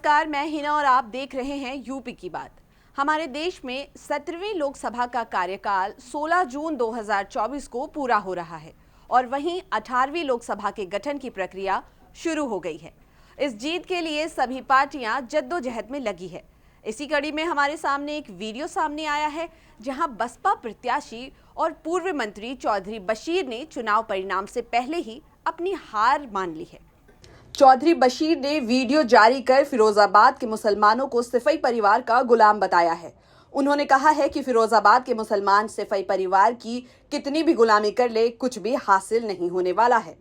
नमस्कार, मैं हिना और आप देख रहे हैं यूपी की बात। हमारे देश में 17वीं लोकसभा का कार्यकाल 16 जून 2024 को पूरा हो रहा है और वहीं 18वीं लोकसभा के गठन की प्रक्रिया शुरू हो गई है। इस जीत के लिए सभी पार्टियां जद्दोजहद में लगी है। इसी कड़ी में हमारे सामने एक वीडियो सामने आया है जहां बसपा प्रत्याशी और पूर्व मंत्री चौधरी बशीर ने चुनाव परिणाम से पहले ही अपनी हार मान ली है। चौधरी बशीर ने वीडियो जारी कर फिरोजाबाद के मुसलमानों को सिफई परिवार का गुलाम बताया है। उन्होंने कहा है कि फिरोजाबाद के मुसलमान सिफई परिवार की कितनी भी गुलामी कर ले, कुछ भी हासिल नहीं होने वाला है।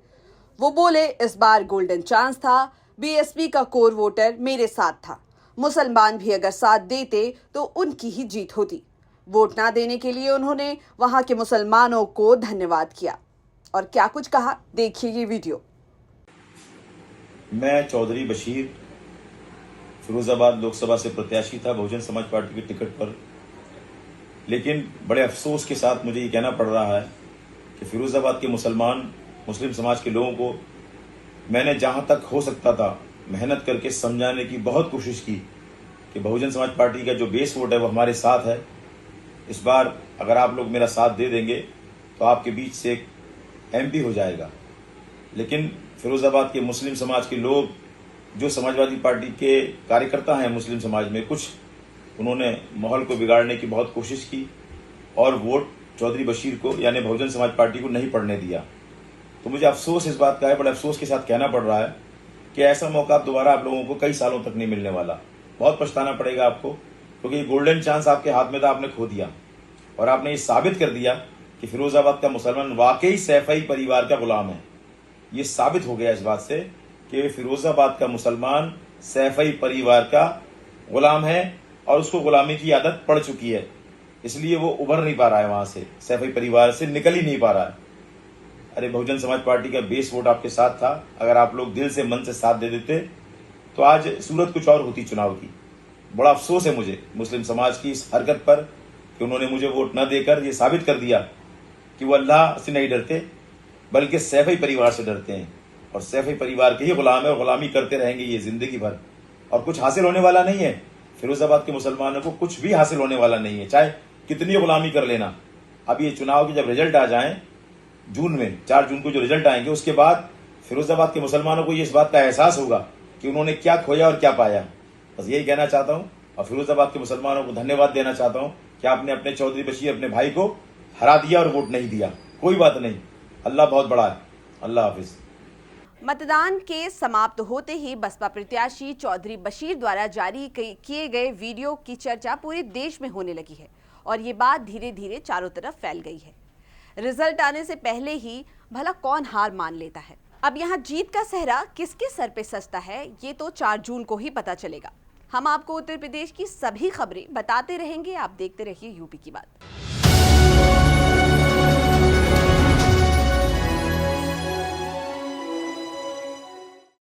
वो बोले, इस बार गोल्डन चांस था, बीएसपी का कोर वोटर मेरे साथ था। मुसलमान भी अगर साथ देते तो उनकी ही जीत होती। वोट ना देने के लिए उन्होंने वहां के मुसलमानों को धन्यवाद किया और क्या कुछ कहा, देखिए ये वीडियो। मैं चौधरी बशीर फिरोजाबाद लोकसभा से प्रत्याशी था बहुजन समाज पार्टी के टिकट पर, लेकिन बड़े अफसोस के साथ मुझे ये कहना पड़ रहा है कि फिरोजाबाद के मुस्लिम समाज के लोगों को मैंने जहां तक हो सकता था मेहनत करके समझाने की बहुत कोशिश की कि बहुजन समाज पार्टी का जो बेस वोट है वो हमारे साथ है। इस बार अगर आप लोग मेरा साथ दे देंगे तो आपके बीच से एक एमपी हो जाएगा। लेकिन फिरोजाबाद के मुस्लिम समाज के लोग, जो समाजवादी पार्टी के कार्यकर्ता हैं मुस्लिम समाज में, कुछ उन्होंने माहौल को बिगाड़ने की बहुत कोशिश की और वोट चौधरी बशीर को यानी बहुजन समाज पार्टी को नहीं पड़ने दिया। तो मुझे अफसोस इस बात का है, बड़े अफसोस के साथ कहना पड़ रहा है कि ऐसा मौका दोबारा आप लोगों को कई सालों तक नहीं मिलने वाला। बहुत पछताना पड़ेगा आपको, क्योंकि ये गोल्डन चांस आपके हाथ में था, आपने खो दिया और आपने ये साबित कर दिया कि फिरोजाबाद का मुसलमान वाकई सैफई परिवार का गुलाम है। ये साबित हो गया इस बात से कि फिरोजाबाद का मुसलमान सैफई परिवार का गुलाम है और उसको गुलामी की आदत पड़ चुकी है, इसलिए वो उभर नहीं पा रहा है, वहां से सैफई परिवार से निकल ही नहीं पा रहा है। अरे बहुजन समाज पार्टी का बेस वोट आपके साथ था, अगर आप लोग दिल से मन से साथ दे देते तो आज सूरत कुछ और होती चुनाव की। बड़ा अफसोस है मुझे मुस्लिम समाज की इस हरकत पर कि उन्होंने मुझे वोट न देकर ये साबित कर दिया कि वो अल्लाह से नहीं डरते बल्कि सैफई परिवार से डरते हैं और सैफई परिवार के ही गुलाम है और गुलामी करते रहेंगे ये जिंदगी भर, और कुछ हासिल होने वाला नहीं है। फिरोजाबाद के मुसलमानों को कुछ भी हासिल होने वाला नहीं है, चाहे कितनी गुलामी कर लेना। अब ये चुनाव के जब रिजल्ट आ जाए जून में, 4 जून को जो रिजल्ट आएंगे, उसके बाद फिरोजाबाद के मुसलमानों को ये इस बात का एहसास होगा कि उन्होंने क्या खोया और क्या पाया। बस यही कहना चाहता हूँ और फिरोजाबाद के मुसलमानों को धन्यवाद देना चाहता हूँ कि आपने अपने चौधरी बशीर अपने भाई को हरा दिया और वोट नहीं दिया। कोई बात नहीं, अल्लाह बहुत बड़ा है। अल्लाह हाफिज। मतदान के समाप्त होते ही बसपा प्रत्याशी चौधरी बशीर द्वारा जारी किए गए वीडियो की चर्चा पूरे देश में होने लगी है और ये बात धीरे धीरे चारों तरफ फैल गई है। रिजल्ट आने से पहले ही भला कौन हार मान लेता है। अब यहाँ जीत का सेहरा किसके सर पे सजता है, ये तो 4 जून को ही पता चलेगा। हम आपको उत्तर प्रदेश की सभी खबरें बताते रहेंगे। आप देखते रहिए यूपी की बात।